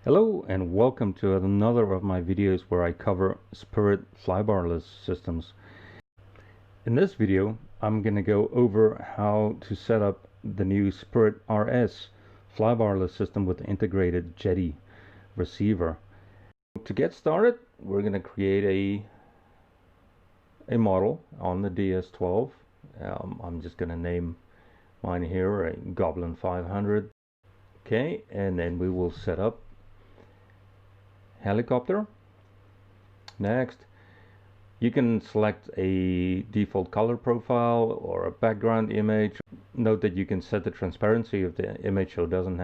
Hello and welcome to another of my videos where I cover Spirit flybarless systems. In this video I'm going to go over how to set up the new Spirit RS flybarless system with the integrated Jeti receiver. To get started, we're going to create a model on the DS-12. I'm just going to name mine here a Goblin 500. Okay, and then we will set up helicopter. Next, you can select a default color profile or a background image. Note that you can set the transparency of the image so it doesn't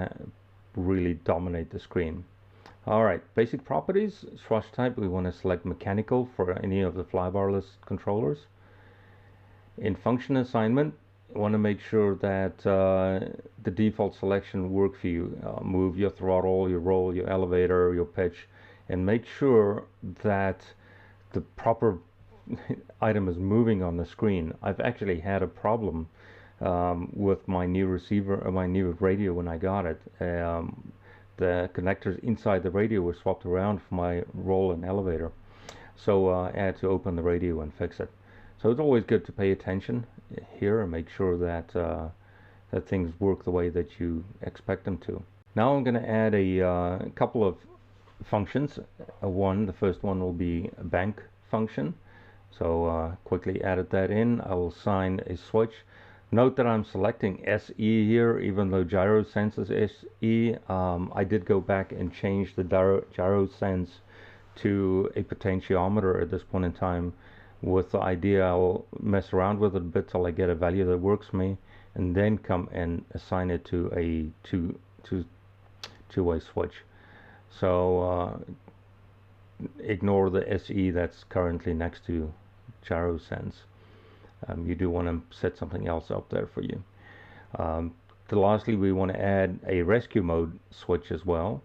really dominate the screen. Alright, basic properties. Thrust type, we want to select mechanical for any of the flybarless controllers. In function assignment, you want to make sure that the default selection work for you. Move your throttle, your roll, your elevator, your pitch, and make sure that the proper item is moving on the screen. I've actually had a problem with my new receiver, my new radio when I got it. The connectors inside the radio were swapped around for my roll and elevator, so I had to open the radio and fix it. So it's always good to pay attention here and make sure that that things work the way that you expect them to. Now I'm going to add a couple of functions. The first one will be a bank function. So quickly added that in. I will assign a switch. Note that I'm selecting SE here, even though gyro sense is SE. I did go back and change the gyro sense to a potentiometer at this point in time, with the idea I'll mess around with it a bit till I get a value that works for me, and then come and assign it to a two-way switch. So ignore the SE that's currently next to gyro sense. You do want to set something else up there for you. Lastly, we want to add a rescue mode switch as well.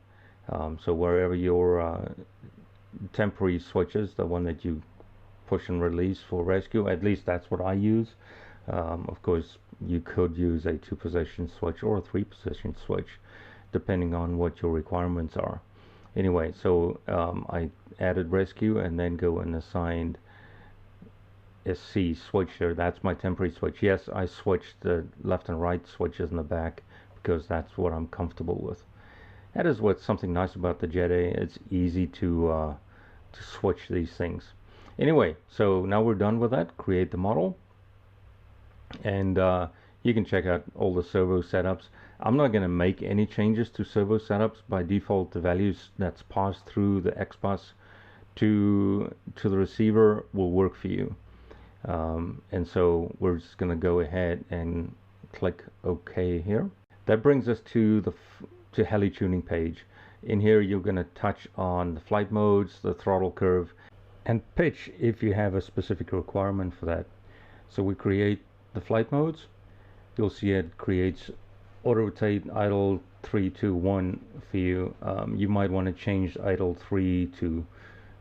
So wherever your temporary switch is, the one that you push and release for rescue, at least that's what I use. Of course, you could use a 2-position switch or a 3-position switch, depending on what your requirements are. Anyway, so I added rescue and then go and assigned SC switch there. That's my temporary switch. Yes, I switched the left and right switches in the back because that's what I'm comfortable with. That is what's something nice about the Jeti. It's easy to switch these things. Anyway, so now we're done with that. Create the model, and you can check out all the servo setups. I'm not going to make any changes to servo setups. By default, the values that's passed through the X-bus to the receiver will work for you. And so we're just going to go ahead and click OK here. That brings us to the heli tuning page. In here you're going to touch on the flight modes, the throttle curve, and pitch if you have a specific requirement for that. So we create the flight modes. You'll see it creates auto rotate, idle 3, 2, 1 for you. You might want to change idle 3 to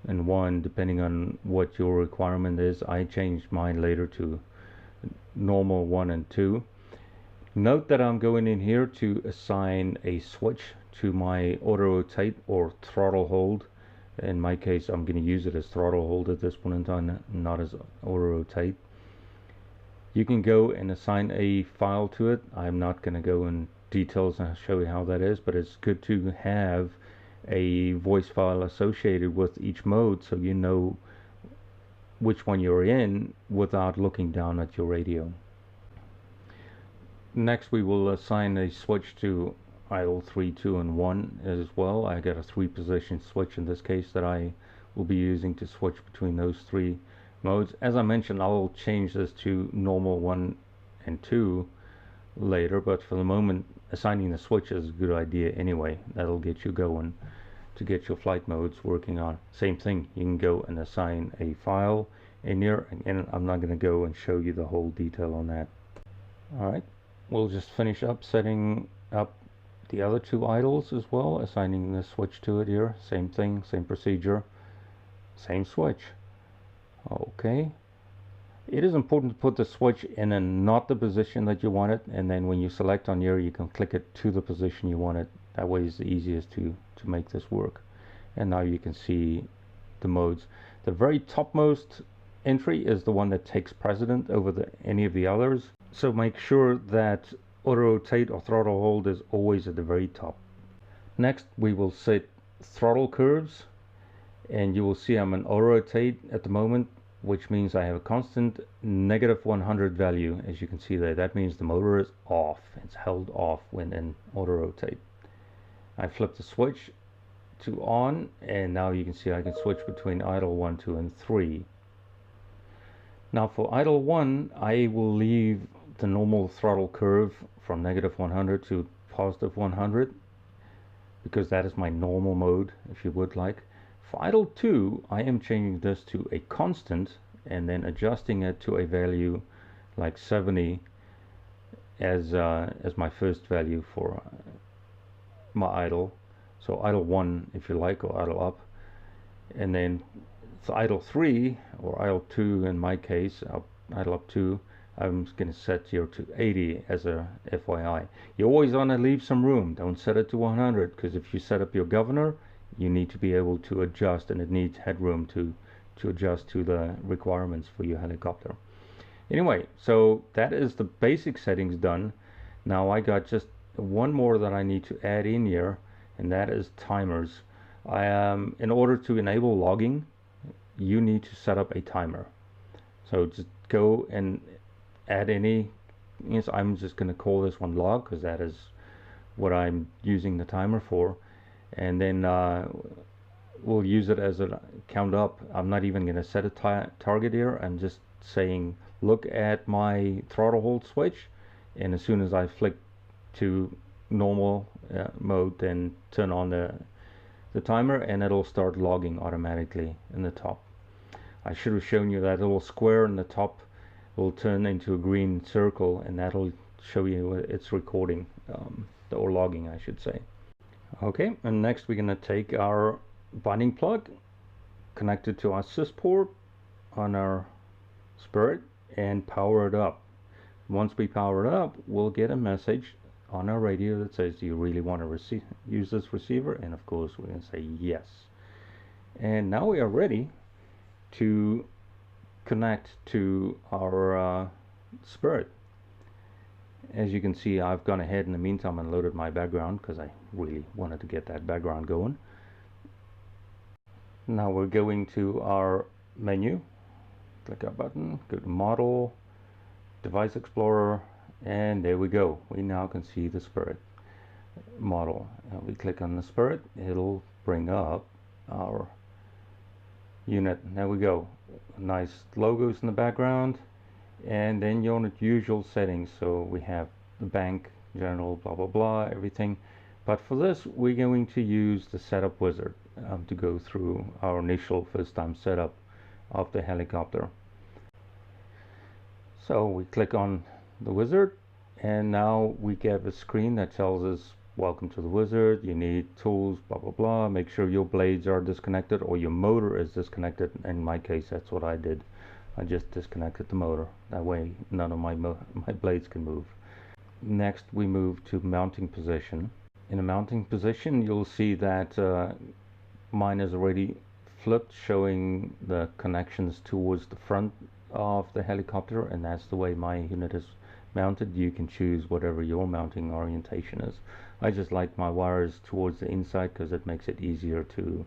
and 1 depending on what your requirement is. I changed mine later to normal 1 and 2. Note that I'm going in here to assign a switch to my auto rotate or throttle hold. In my case, I'm going to use it as throttle hold at this point in time, not as auto rotate. You can go and assign a file to it. I'm not going to go in details and show you how that is, but it's good to have a voice file associated with each mode so you know which one you're in without looking down at your radio. Next, we will assign a switch to idle 3, 2, and 1 as well. I got a 3-position switch in this case that I will be using to switch between those 3 modes. As I mentioned, I'll change this to normal 1 and 2 later, but for the moment assigning the switch is a good idea anyway. That'll get you going to get your flight modes working on. Same thing, you can go and assign a file in here, and I'm not going to go and show you the whole detail on that. Alright, we'll just finish up setting up the other 2 idles as well, assigning the switch to it here. Same thing, same procedure, same switch. Okay, it is important to put the switch in not the position that you want it, and then when you select on here you can click it to the position you want it That way is the easiest to make this work. And now you can see the modes. The very topmost entry is the one that takes precedent over any of the others. So make sure that auto rotate or throttle hold is always at the very top. Next we will set throttle curves, and you will see I'm on auto rotate at the moment, which means I have a constant -100 value. As you can see there, that means the motor is off. It's held off when in auto rotate. I flip the switch to on, and now you can see I can switch between idle 1, 2 and 3. Now for idle 1 I will leave the normal throttle curve from -100 to +100, because that is my normal mode, if you would like. For idle 2 I am changing this to a constant and then adjusting it to a value like 70 as my first value for my idle. So idle 1 if you like, or idle up. And then for idle 3 or idle 2 in my case, idle up 2, I'm going to set here to 80 as a FYI. You always want to leave some room. Don't set it to 100, because if you set up your governor, you need to be able to adjust, and it needs headroom to adjust to the requirements for your helicopter. Anyway, so that is the basic settings done. Now I got just one more that I need to add in here, and that is timers. In order to enable logging, you need to set up a timer. So just go and add any. Yes, I'm just going to call this one log, because that is what I'm using the timer for, and then we'll use it as a count up. I'm not even going to set a target here. I'm just saying look at my throttle hold switch, and as soon as I flick to normal mode, then turn on the timer, and it'll start logging automatically in the top. I should have shown you that little square in the top will turn into a green circle, and that'll show you it's recording, or logging I should say. Okay, and next we're going to take our binding plug connected to our sys port on our Spirit and power it up. Once we power it up, we'll get a message on our radio that says, do you really want to use this receiver? And of course we're going to say yes. And now we are ready to connect to our Spirit. As you can see, I've gone ahead in the meantime and loaded my background, because I really wanted to get that background going. Now we're going to our menu, click our button, go to Model, Device Explorer, and there we go. We now can see the Spirit model. We click on the Spirit, it'll bring up our unit. There we go. Nice logos in the background, and then your usual settings. So we have the bank, general, blah blah blah, everything. But for this, we're going to use the setup wizard to go through our initial first time setup of the helicopter. So we click on the wizard, and now we get a screen that tells us welcome to the wizard, you need tools, blah blah blah, make sure your blades are disconnected or your motor is disconnected. In my case, that's what I did. I just disconnected the motor, that way none of my blades can move. Next we move to mounting position. In the mounting position, you'll see that mine is already flipped, showing the connections towards the front of the helicopter, and that's the way my unit is mounted. You can choose whatever your mounting orientation is. I just like my wires towards the inside because it makes it easier to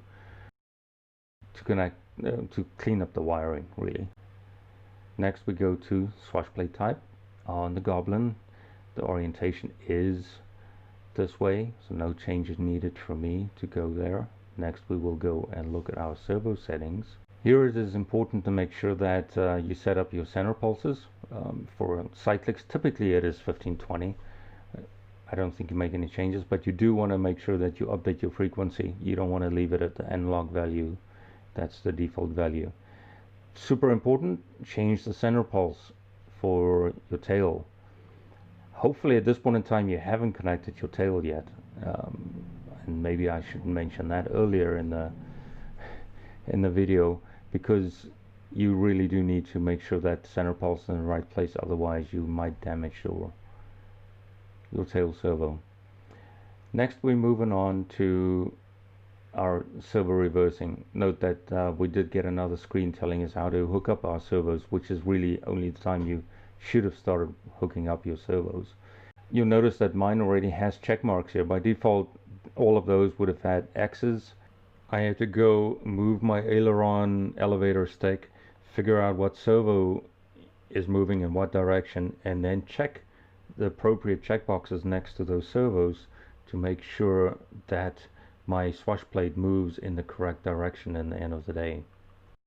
connect, to clean up the wiring really. Next we go to swashplate type. On the Goblin, the orientation is this way, so no changes needed for me to go there. Next we will go and look at our servo settings. Here it is important to make sure that you set up your center pulses. For cyclics, typically it is 1520. I don't think you make any changes, but you do want to make sure that you update your frequency. You don't want to leave it at the analog value. That's the default value. Super important, change the center pulse for your tail. Hopefully at this point in time you haven't connected your tail yet. And maybe I should mention that earlier in the video, because you really do need to make sure that center pulse is in the right place, otherwise you might damage your tail servo. Next we're moving on to our servo reversing. Note that we did get another screen telling us how to hook up our servos, which is really only the time you should have started hooking up your servos. You'll notice that mine already has check marks here. By default, all of those would have had X's. I had to go move my aileron elevator stick, figure out what servo is moving in what direction, and then check the appropriate checkboxes next to those servos to make sure that my swash plate moves in the correct direction in the end of the day.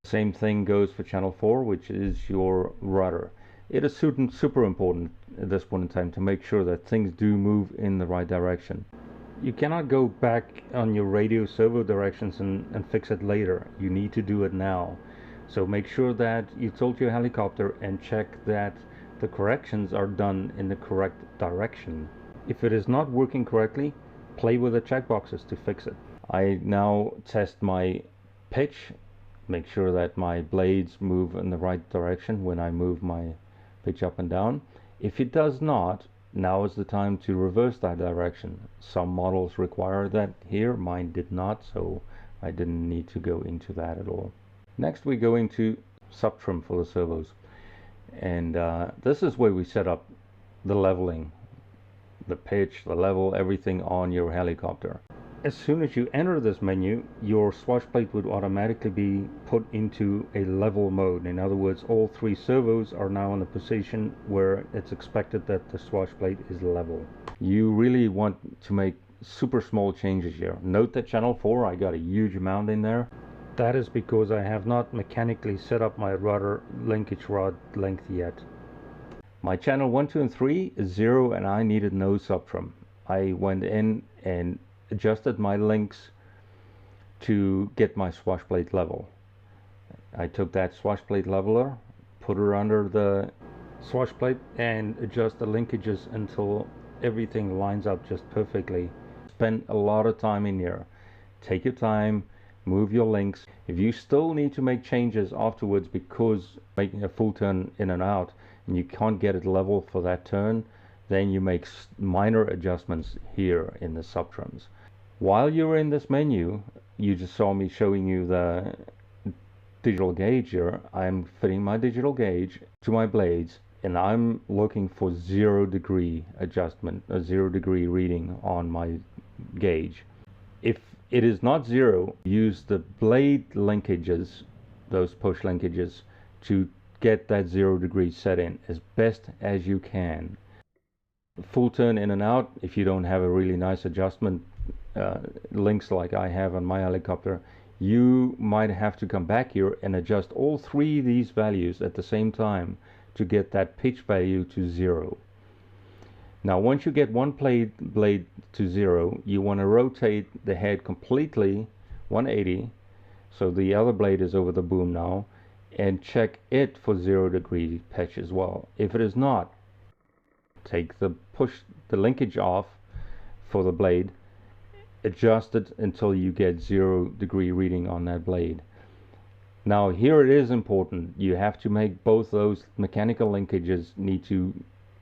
Same thing goes for channel 4, which is your rudder. It is super important at this point in time to make sure that things do move in the right direction. You cannot go back on your radio servo directions and fix it later. You need to do it now. So make sure that you tilt your helicopter and check that the corrections are done in the correct direction. If it is not working correctly, play with the checkboxes to fix it. I now test my pitch, make sure that my blades move in the right direction when I move my pitch up and down. If it does not, now is the time to reverse that direction. Some models require that here, mine did not, so I didn't need to go into that at all. Next we go into sub-trim for the servos, and this is where we set up the leveling, the pitch, the level, everything on your helicopter. As soon as you enter this menu, your swash plate would automatically be put into a level mode. In other words, all three servos are now in a position where it's expected that the swash plate is level. You really want to make super small changes here. Note that channel 4, I got a huge amount in there. That is because I have not mechanically set up my rudder linkage rod length yet. My channel 1, 2, and 3 is 0, and I needed no sub-trim. I went in and adjusted my links to get my swash plate level. I took that swash plate leveler, put her under the swash plate, and adjust the linkages until everything lines up just perfectly. Spend a lot of time in here. Take your time, move your links. If you still need to make changes afterwards because making a full turn in and out and you can't get it level for that turn, then you make minor adjustments here in the sub-trims. While you're in this menu, you just saw me showing you the digital gauge here. I'm fitting my digital gauge to my blades, and I'm looking for 0 degree adjustment, a 0 degree reading on my gauge. If it is not 0, use the blade linkages, those push linkages, to get that 0 degree set in as best as you can. Full turn in and out, if you don't have a really nice adjustment links like I have on my helicopter, you might have to come back here and adjust all three of these values at the same time to get that pitch value to 0. Now once you get one blade to 0, you want to rotate the head completely 180, so the other blade is over the boom now, and check it for 0 degree pitch as well. If it is not, take the linkage off for the blade, adjust it until you get 0 degree reading on that blade. Now here it is important, you have to make both those mechanical linkages need to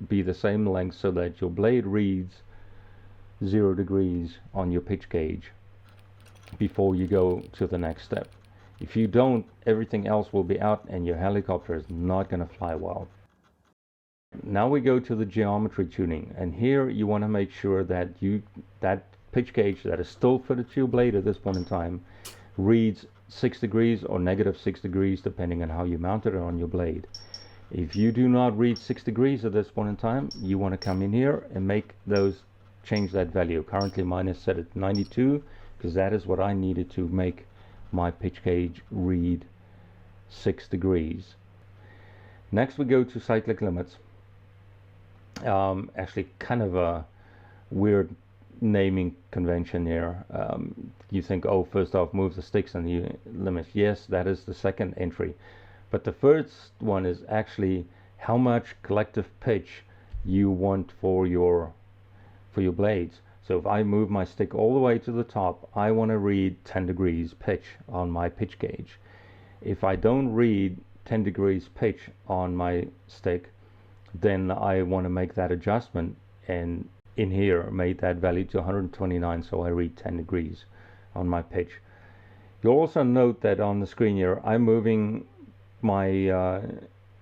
be the same length so that your blade reads 0 degrees on your pitch gauge before you go to the next step. If you don't, everything else will be out and your helicopter is not going to fly well. Now we go to the geometry tuning, and here you want to make sure that that pitch gauge that is still fitted to your blade at this point in time reads 6 degrees or -6 degrees depending on how you mounted it on your blade. If you do not read 6 degrees at this point in time, you want to come in here and change that value. Currently mine is set at 92 because that is what I needed to make my pitch gauge read 6 degrees. Next we go to cyclic limits. Actually kind of a weird naming convention here. You think, oh, first off, move the sticks and the limits. Yes, that is the second entry. But the first one is actually how much collective pitch you want for your blades. So if I move my stick all the way to the top, I want to read 10 degrees pitch on my pitch gauge. If I don't read 10 degrees pitch on my stick, then I want to make that adjustment and in here made that value to 129, so I read 10 degrees on my pitch. You'll also note that on the screen here, I'm moving my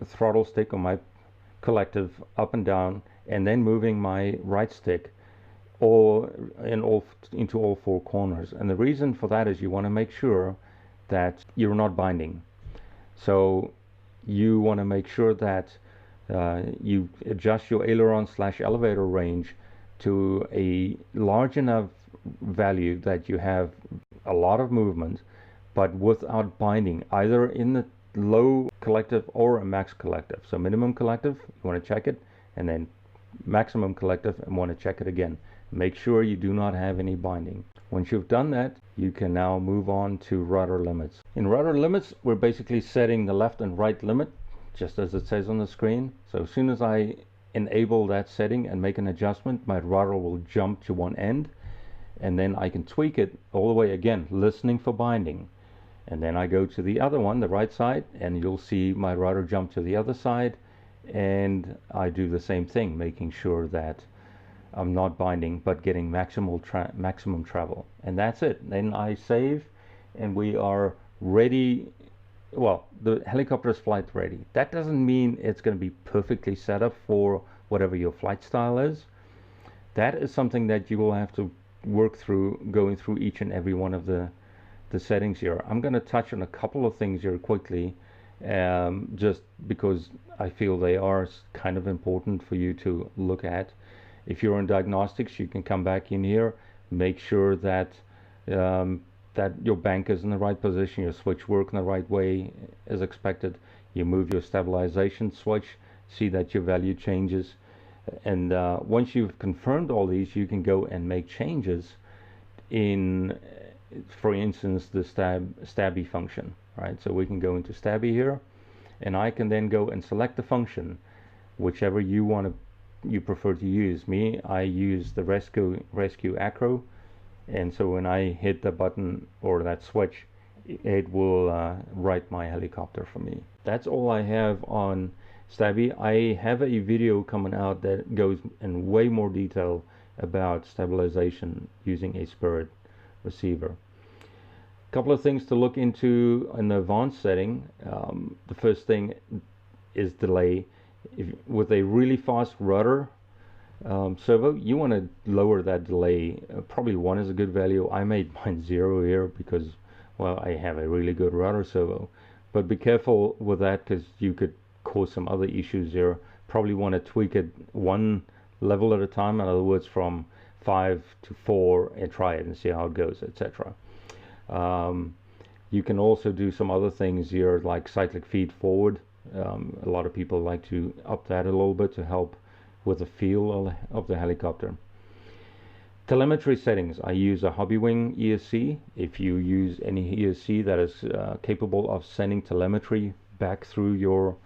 throttle stick on my collective up and down, and then moving my right stick into all four corners. And the reason for that is you want to make sure that you're not binding. So you want to make sure that you adjust your aileron / elevator range to a large enough value that you have a lot of movement, but without binding, either in the low collective or a max collective. So minimum collective, you want to check it, and then maximum collective, and want to check it again. Make sure you do not have any binding. Once you've done that, you can now move on to rudder limits. In rudder limits, we're basically setting the left and right limit, just as it says on the screen. So as soon as I enable that setting and make an adjustment, my rudder will jump to one end, and then I can tweak it all the way again, listening for binding. And then I go to the other one, the right side, and you'll see my rudder jump to the other side, and I do the same thing, making sure that I'm not binding but getting maximum travel. And that's it. Then I save, and we are ready. Well, the helicopter is flight ready. That doesn't mean it's going to be perfectly set up for whatever your flight style is. That is something that you will have to work through, going through each and every one of the settings here. I'm going to touch on a couple of things here quickly, just because I feel they are kind of important for you to look at. If you're in diagnostics, you can come back in here, make sure that that your bank is in the right position, your switch work in the right way as expected. You move your stabilization switch, see that your value changes, and once you've confirmed all these, you can go and make changes in, for instance, the stabby function, right? So we can go into stabby here, and I can then go and select the function, whichever you prefer to use. Me, I use the rescue acro, and so when I hit the button or that switch, it will right my helicopter for me. That's all I have on stabby. I have a video coming out that goes in way more detail about stabilization using a Spirit receiver. Couple of things to look into in the advanced setting. The first thing is delay. With a really fast rudder servo, you want to lower that delay. Probably 1 is a good value. I made mine 0 here because, well, I have a really good rudder servo. But be careful with that, because you could cause some other issues here. Probably want to tweak it 1 level at a time. In other words, from 5 to 4, and try it and see how it goes, etc. You can also do some other things here, like cyclic feed forward. A lot of people like to up that a little bit to help with the feel of the helicopter. Telemetry settings. I use a Hobbywing ESC. If you use any ESC that is capable of sending telemetry back through your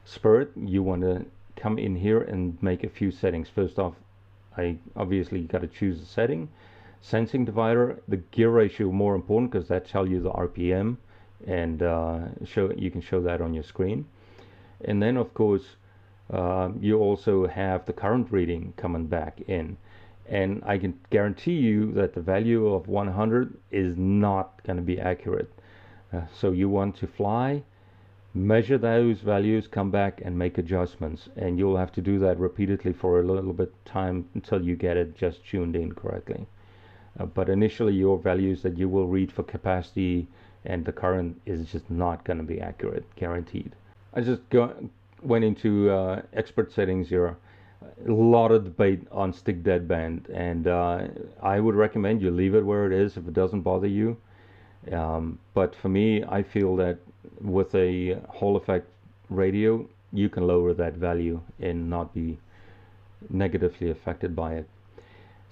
Spirit, you want to come in here and make a few settings. First off, I obviously got to choose the setting. Sensing divider, the gear ratio more important, because that tells you the RPM, and you can show that on your screen. And then of course you also have the current reading coming back in, and I can guarantee you that the value of 100 is not going to be accurate. So you want to fly, measure those values, come back and make adjustments, and you'll have to do that repeatedly for a little bit time until you get it just tuned in correctly. But initially your values that you will read for capacity and the current is just not going to be accurate, guaranteed. I just went into expert settings here. A lot of debate on stick deadband, and I would recommend you leave it where it is if it doesn't bother you. But for me, I feel that with a Hall effect radio, you can lower that value and not be negatively affected by it.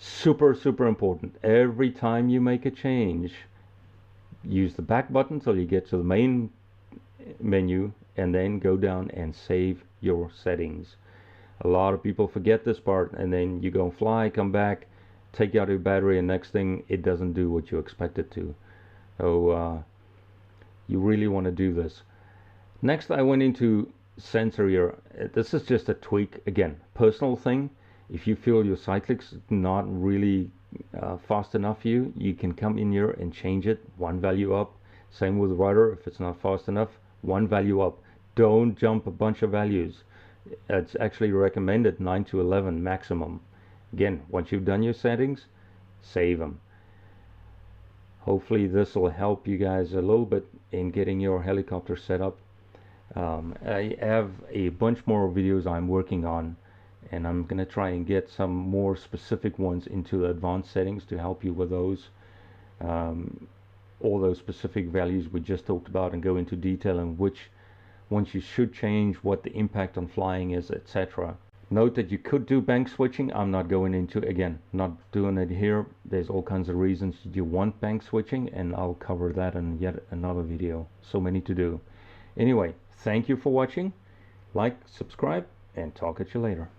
Super important. Every time you make a change, use the back button till you get to the main menu, and then go down and save your settings. A lot of people forget this part, and then you go and fly, come back, take out your battery, and next thing, it doesn't do what you expect it to. So you really want to do this. Next, I went into sensor here. This is just a tweak, again, personal thing. If you feel your cyclics not really fast enough for you, you can come in here and change it one value up. Same with rudder. If it's not fast enough, one value up. Don't jump a bunch of values. It's actually recommended 9 to 11 maximum. Again, once you've done your settings, save them. Hopefully this will help you guys a little bit in getting your helicopter set up. I have a bunch more videos I'm working on, and I'm gonna try and get some more specific ones into the advanced settings to help you with those. All those specific values we just talked about, and go into detail on which ones you should change, what the impact on flying is, etc. Note that you could do bank switching. I'm not going into, again, not doing it here. There's all kinds of reasons you want bank switching, and I'll cover that in yet another video. So many to do. Anyway, thank you for watching. Like, subscribe, and talk at you later.